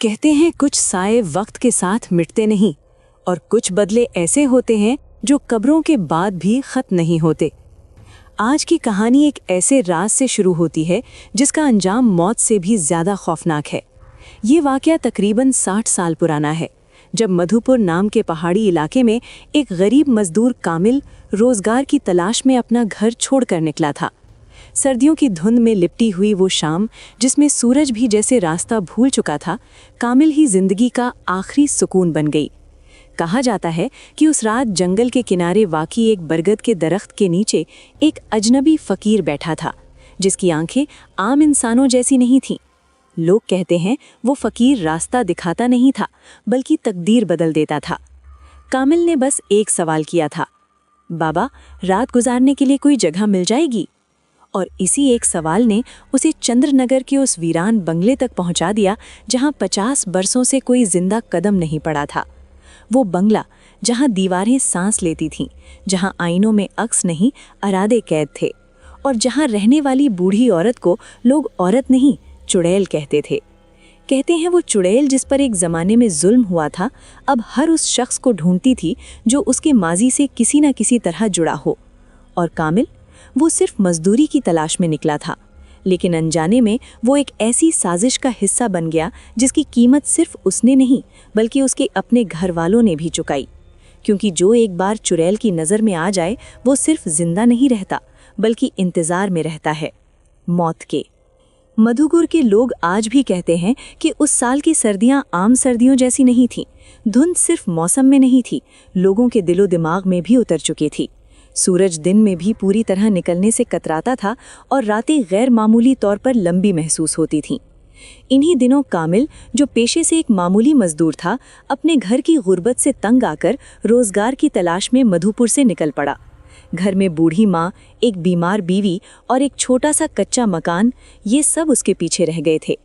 कहते हैं कुछ साए वक्त के साथ मिटते नहीं और कुछ बदले ऐसे होते हैं जो कब्रों के बाद भी खत्म नहीं होते। आज की कहानी एक ऐसे राज से शुरू होती है जिसका अंजाम मौत से भी ज़्यादा खौफनाक है। ये वाक़या तकरीबन 60 साल पुराना है, जब मधुपुर नाम के पहाड़ी इलाके में एक गरीब मजदूर कामिल रोज़गार की तलाश में अपना घर छोड़कर निकला था। सर्दियों की धुंध में लिपटी हुई वो शाम, जिसमें सूरज भी जैसे रास्ता भूल चुका था, कामिल ही जिंदगी का आखिरी सुकून बन गई। कहा जाता है कि उस रात जंगल के किनारे वाक़ई एक बरगद के दरख्त के नीचे एक अजनबी फ़कीर बैठा था, जिसकी आंखें आम इंसानों जैसी नहीं थीं। लोग कहते हैं वो फ़कीर रास्ता दिखाता नहीं था, बल्कि तकदीर बदल देता था। कामिल ने बस एक सवाल किया था, बाबा, रात गुजारने के लिए कोई जगह मिल जाएगी? और इसी एक सवाल ने उसे चंद्रनगर के उस वीरान बंगले तक पहुंचा दिया, जहां 50 बरसों से कोई जिंदा कदम नहीं पड़ा था। वो बंगला जहां दीवारें सांस लेती थीं, जहां आईनों में अक्स नहीं अरादे कैद थे, और जहां रहने वाली बूढ़ी औरत को लोग औरत नहीं चुड़ैल कहते थे। कहते हैं वो चुड़ैल जिस पर एक ज़माने में जुल्म हुआ था, अब हर उस शख्स को ढूंढती थी जो उसके माजी से किसी न किसी तरह जुड़ा हो। और कामिल, वो सिर्फ मजदूरी की तलाश में निकला था, लेकिन अनजाने में वो एक ऐसी साजिश का हिस्सा बन गया जिसकी कीमत सिर्फ उसने नहीं बल्कि उसके अपने घर वालों ने भी चुकाई। क्योंकि जो एक बार चुड़ैल की नज़र में आ जाए, वो सिर्फ जिंदा नहीं रहता बल्कि इंतज़ार में रहता है मौत के। मधुपुर के लोग आज भी कहते हैं कि उस साल की सर्दियां आम सर्दियों जैसी नहीं थीं। धुंध सिर्फ मौसम में नहीं थी, लोगों के दिलो दिमाग में भी उतर चुकी थी। सूरज दिन में भी पूरी तरह निकलने से कतराता था और रातें गैर मामूली तौर पर लंबी महसूस होती थीं। इन्हीं दिनों कामिल, जो पेशे से एक मामूली मजदूर था, अपने घर की गुर्बत से तंग आकर रोजगार की तलाश में मधुपुर से निकल पड़ा। घर में बूढ़ी माँ, एक बीमार बीवी और एक छोटा सा कच्चा मकान, ये सब उसके पीछे रह गए थे।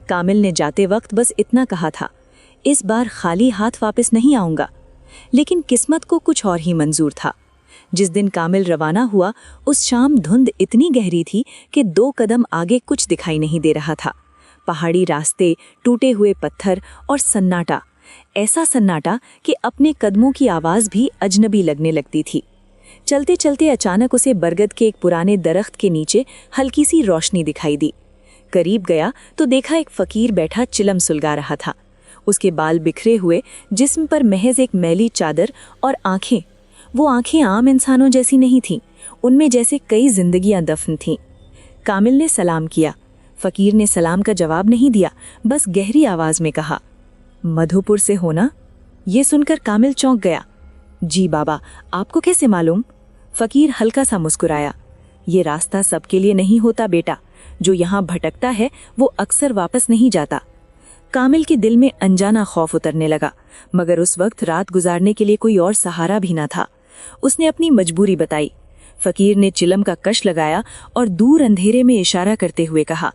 कामिल ने जाते वक्त बस इतना कहा था, इस बार खाली हाथ वापस नहीं आऊँगा। लेकिन किस्मत को कुछ और ही मंजूर था। जिस दिन कामिल रवाना हुआ, उस शाम धुंध इतनी गहरी थी कि 2 कदम आगे कुछ दिखाई नहीं दे रहा था। पहाड़ी रास्ते, टूटे हुए पत्थर और सन्नाटा, ऐसा सन्नाटा कि अपने कदमों की आवाज़ भी अजनबी लगने लगती थी। चलते चलते अचानक उसे बरगद के एक पुराने दरख्त के नीचे हल्की सी रोशनी दिखाई दी। करीब गया तो देखा एक फ़कीर बैठा चिलम सुलगा रहा था। उसके बाल बिखरे हुए, जिस्म पर महज एक मैली चादर और आँखें। वो आंखें आम इंसानों जैसी नहीं थीं, उनमें जैसे कई जिंदगियां दफन थीं। कामिल ने सलाम किया। फ़कीर ने सलाम का जवाब नहीं दिया, बस गहरी आवाज़ में कहा, मधुपुर से हो ना? ये सुनकर कामिल चौंक गया। जी बाबा, आपको कैसे मालूम? फ़कीर हल्का सा मुस्कुराया। ये रास्ता सबके लिए नहीं होता बेटा, जो यहाँ भटकता है वो अक्सर वापस नहीं जाता। कामिल के दिल में अनजाना खौफ उतरने लगा, मगर उस वक्त रात गुजारने के लिए कोई और सहारा भी न था। उसने अपनी मजबूरी बताई। फ़कीर ने चिलम का कश लगाया और दूर अंधेरे में इशारा करते हुए कहा,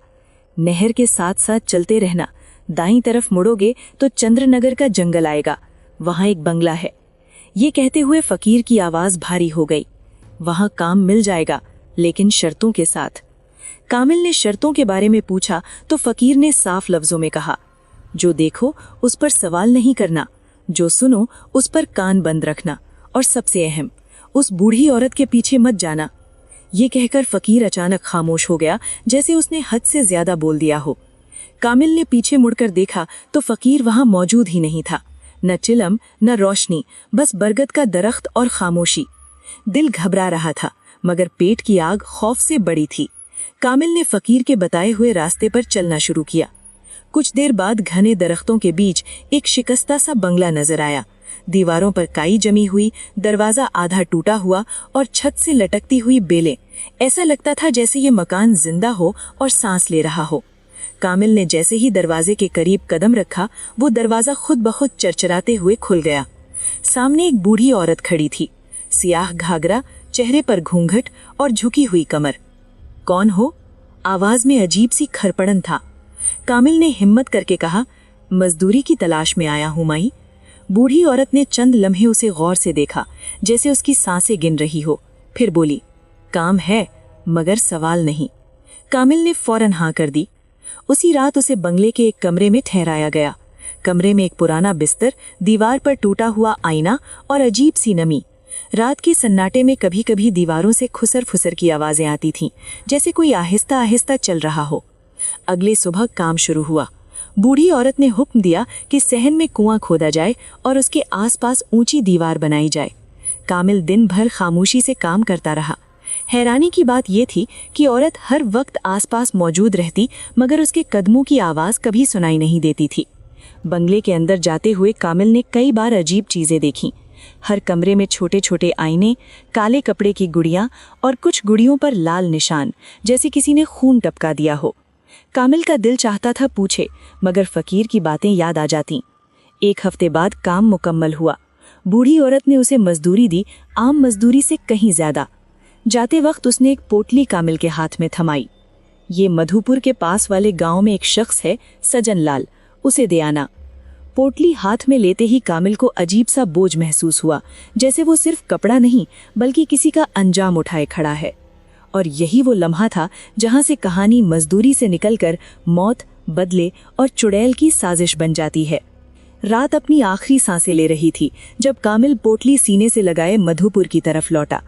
नहर के साथ साथ चलते रहना, दाईं तरफ मुड़ोगे तो चंद्रनगर का जंगल आएगा, वहाँ एक बंगला है। ये कहते हुए फ़कीर की आवाज़ भारी हो गई। वहाँ काम मिल जाएगा, लेकिन शर्तों के साथ। कामिल ने शर्तों के बारे में पूछा तो फ़कीर ने साफ लफ्ज़ों में कहा, जो देखो उस पर सवाल नहीं करना, जो सुनो उस पर कान बंद रखना, और सबसे अहम, उस बूढ़ी औरत के पीछे मत जाना। ये कहकर फ़कीर अचानक खामोश हो गया, जैसे उसने हद से ज़्यादा बोल दिया हो। कामिल ने पीछे मुड़कर देखा तो फ़कीर वहाँ मौजूद ही नहीं था। न चिलम, न रोशनी, बस बरगद का दरख्त और खामोशी। दिल घबरा रहा था, मगर पेट की आग खौफ से बड़ी थी। कामिल ने फ़कीर के बताए हुए रास्ते पर चलना शुरू किया। कुछ देर बाद घने दरख्तों के बीच एक शिकस्ता सा बंगला नजर आया। दीवारों पर काई जमी हुई, दरवाजा आधा टूटा हुआ और छत से लटकती हुई बेलें। ऐसा लगता था जैसे ये मकान जिंदा हो और सांस ले रहा हो। कामिल ने जैसे ही दरवाजे के करीब कदम रखा, वो दरवाजा खुद ब खुद चरचराते हुए खुल गया। सामने एक बूढ़ी औरत खड़ी थी, सियाह घाघरा, चेहरे पर घूंघट और झुकी हुई कमर। कौन हो? आवाज में अजीब सी खरपड़न था। कामिल ने हिम्मत करके कहा, मजदूरी की तलाश में आया हूँ माई। बूढ़ी औरत ने चंद लम्हे उसे गौर से देखा, जैसे उसकी सांसें गिन रही हो। फिर बोली, काम है मगर सवाल नहीं। कामिल ने फौरन हाँ कर दी। उसी रात उसे बंगले के एक कमरे में ठहराया गया। कमरे में एक पुराना बिस्तर, दीवार पर टूटा हुआ आईना और अजीब सी नमी। रात के सन्नाटे में कभी कभी दीवारों से खुसर फुसर की आवाजें आती थीं, जैसे कोई आहिस्ता आहिस्ता चल रहा हो। अगली सुबह काम शुरू हुआ। बूढ़ी औरत ने हुक्म दिया कि सहन में कुआं खोदा जाए और उसके आसपास ऊंची दीवार बनाई जाए। कामिल दिन भर खामोशी से काम करता रहा। हैरानी की बात यह थी कि औरत हर वक्त आसपास मौजूद रहती, मगर उसके कदमों की आवाज कभी सुनाई नहीं देती थी। बंगले के अंदर जाते हुए कामिल ने कई बार अजीब चीजें देखीं। हर कमरे में छोटे छोटे आईने, काले कपड़े की गुड़ियां और कुछ गुड़ियों पर लाल निशान, जैसे किसी ने खून टपका दिया हो। कामिल का दिल चाहता था पूछे, मगर फकीर की बातें याद आ जातीं। एक हफ्ते बाद काम मुकम्मल हुआ। बूढ़ी औरत ने उसे मजदूरी दी, आम मजदूरी से कहीं ज्यादा। जाते वक्त उसने एक पोटली कामिल के हाथ में थमाई। ये मधुपुर के पास वाले गांव में एक शख्स है, सजन लाल, उसे दे आना। पोटली हाथ में लेते ही कामिल को अजीब सा बोझ महसूस हुआ, जैसे वो सिर्फ कपड़ा नहीं बल्कि किसी का अंजाम उठाए खड़ा है। और यही वो लम्हा था जहां से कहानी मजदूरी से निकलकर मौत, बदले और चुड़ैल की साजिश बन जाती है। रात अपनी आखिरी सांसें ले रही थी जब कामिल पोटली सीने से लगाए मधुपुर की तरफ लौटा।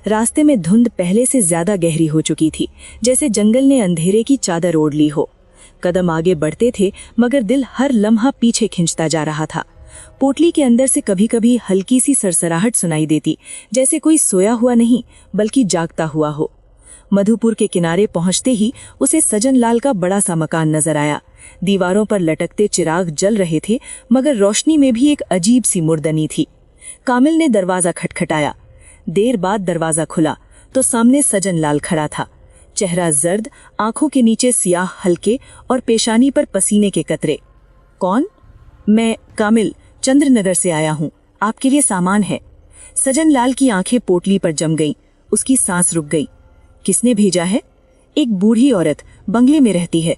रास्ते में धुंध पहले से ज्यादा गहरी हो चुकी थी, जैसे जंगल ने अंधेरे की चादर ओढ़ ली हो। कदम आगे बढ़ते थे, मगर दिल हर लम्हा पीछे खिंचता जा रहा था। पोटली के अंदर से कभी कभी हल्की सी सरसराहट सुनाई देती, जैसे कोई सोया हुआ नहीं बल्कि जागता हुआ हो। मधुपुर के किनारे पहुंचते ही उसे सजन लाल का बड़ा सा मकान नजर आया। दीवारों पर लटकते चिराग जल रहे थे, मगर रोशनी में भी एक अजीब सी मुर्दनी थी। कामिल ने दरवाजा खटखटाया। देर बाद दरवाजा खुला तो सामने सजन लाल खड़ा था। चेहरा जर्द, आंखों के नीचे सियाह हल्के और पेशानी पर पसीने के कतरे। कौन? मैं कामिल, चंद्रनगर से आया हूँ, आपके लिए सामान है। सजन लाल की आंखें पोटली पर जम गईं, उसकी सांस रुक गई। किसने भेजा है? एक बूढ़ी औरत, बंगले में रहती है।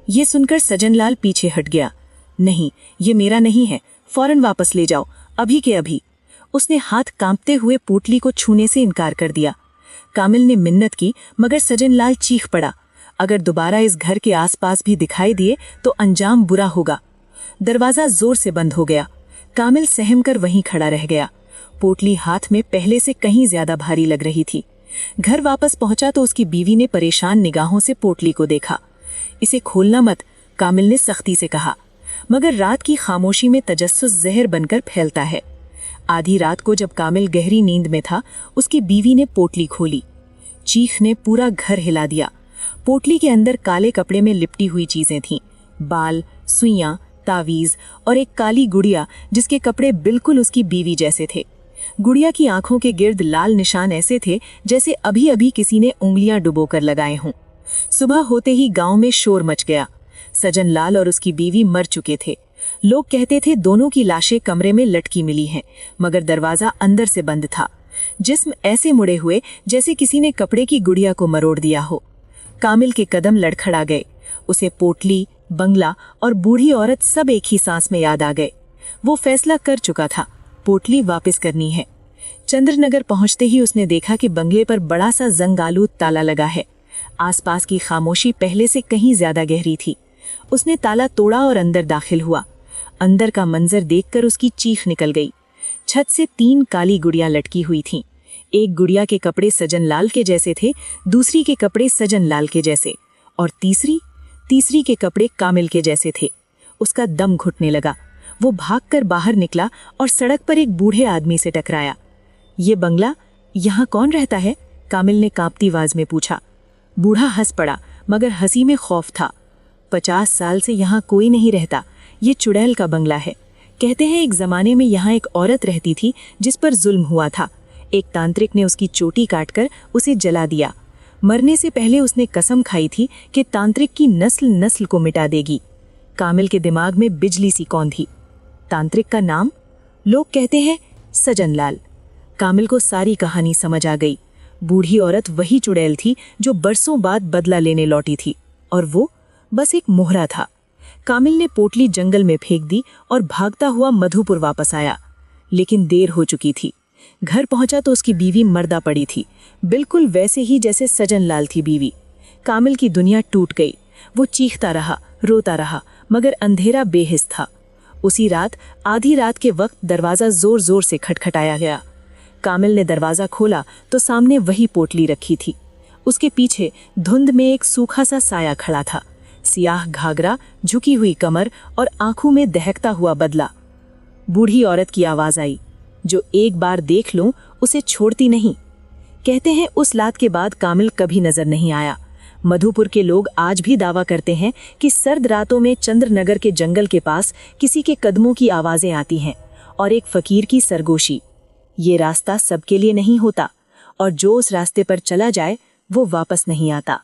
ये सुनकर सजन लाल पीछे हट गया। नहीं, ये मेरा नहीं है, फौरन वापस ले जाओ, अभी के अभी। उसने हाथ कांपते हुए पोटली को छूने से इनकार कर दिया। कामिल ने मिन्नत की, मगर सजन लाल चीख पड़ा, अगर दोबारा इस घर के आसपास भी दिखाई दिए तो अंजाम बुरा होगा। दरवाजा जोर से बंद हो गया। कामिल सहम कर वहीं खड़ा रह गया। पोटली हाथ में पहले से कहीं ज्यादा भारी लग रही थी। घर वापस पहुंचा तो उसकी बीवी ने परेशान निगाहों से पोटली को देखा। इसे खोलना मत, कामिल ने सख्ती से कहा, मगर रात की खामोशी में तजस्सुस जहर बनकर फैलता है। आधी रात को जब कामिल गहरी नींद में था, उसकी बीवी ने पोटली खोली। चीख ने पूरा घर हिला दिया। पोटली के अंदर काले कपड़े में लिपटी हुई चीजें थीं, बाल, सुइयां, तावीज और एक काली गुड़िया जिसके कपड़े बिल्कुल उसकी बीवी जैसे थे। गुड़िया की आंखों के गिर्द लाल निशान ऐसे थे जैसे अभी अभी किसी ने उंगलियां डुबोकर लगाए हों। सुबह होते ही गांव में शोर मच गया। सजन लाल और उसकी बीवी मर चुके थे। लोग कहते थे दोनों की लाशें कमरे में लटकी मिली हैं, मगर दरवाजा अंदर से बंद था। जिस्म ऐसे मुड़े हुए जैसे किसी ने कपड़े की गुड़िया को मरोड़ दिया हो। कामिल के कदम लड़खड़ा गए। उसे पोटली, बंगला और बूढ़ी औरत सब एक ही सांस में याद आ गए। वो फैसला कर चुका था, पोटली वापस करनी है। चंद्रनगर पहुंचते ही उसने देखा कि बंगले पर बड़ा सा जंग-आलूद ताला लगा है। आसपास की खामोशी पहले से कहीं ज्यादा गहरी थी। उसने ताला तोड़ा और अंदर दाखिल हुआ। अंदर का मंजर देखकर उसकी चीख निकल गई। छत से 3 काली गुड़ियां लटकी हुई थीं। एक गुड़िया के कपड़े सजन लाल के जैसे थे, दूसरी के कपड़े सजन लाल के जैसे, और तीसरी के कपड़े कामिल के जैसे थे। उसका दम घुटने लगा। वो भागकर बाहर निकला और सड़क पर एक बूढ़े आदमी से टकराया। ये बंगला, यहाँ कौन रहता है? कामिल ने कांपती आवाज में पूछा। बूढ़ा हंस पड़ा, मगर हंसी में खौफ था। 50 साल से यहाँ कोई नहीं रहता। ये चुड़ैल का बंगला है। कहते हैं एक जमाने में यहाँ एक औरत रहती थी जिस पर जुल्म हुआ था। एक तांत्रिक ने उसकी चोटी काटकर उसे जला दिया। मरने से पहले उसने कसम खाई थी कि तांत्रिक की नस्ल नस्ल को मिटा देगी। कामिल के दिमाग में बिजली सी कौंधी। तांत्रिक का नाम? लोग कहते हैं सजन लाल। कामिल को सारी कहानी समझ आ गई। बूढ़ी औरत वही चुड़ैल थी जो बरसों बाद बदला लेने लौटी थी, और वो बस एक मोहरा था। कामिल ने पोटली जंगल में फेंक दी और भागता हुआ मधुपुर वापस आया, लेकिन देर हो चुकी थी। घर पहुंचा तो उसकी बीवी मर्दा पड़ी थी, बिल्कुल वैसे ही जैसे सजन लाल थी बीवी। कामिल की दुनिया टूट गई। वो चीखता रहा, रोता रहा, मगर अंधेरा बेहिस था। उसी रात आधी रात के वक्त दरवाज़ा जोर जोर से खटखटाया गया। कामिल ने दरवाज़ा खोला तो सामने वही पोटली रखी थी। उसके पीछे धुंध में एक सूखा सा साया खड़ा था, सियाह घाघरा, झुकी हुई कमर और आंखों में दहकता हुआ बदला। बूढ़ी औरत की आवाज़ आई, जो एक बार देख लूं उसे छोड़ती नहीं। कहते हैं उस रात के बाद कामिल कभी नजर नहीं आया। मधुपुर के लोग आज भी दावा करते हैं कि सर्द रातों में चंद्रनगर के जंगल के पास किसी के कदमों की आवाजें आती हैं और एक फकीर की सरगोशी। ये रास्ता सबके लिए नहीं होता और जो उस रास्ते पर चला जाए वो वापस नहीं आता।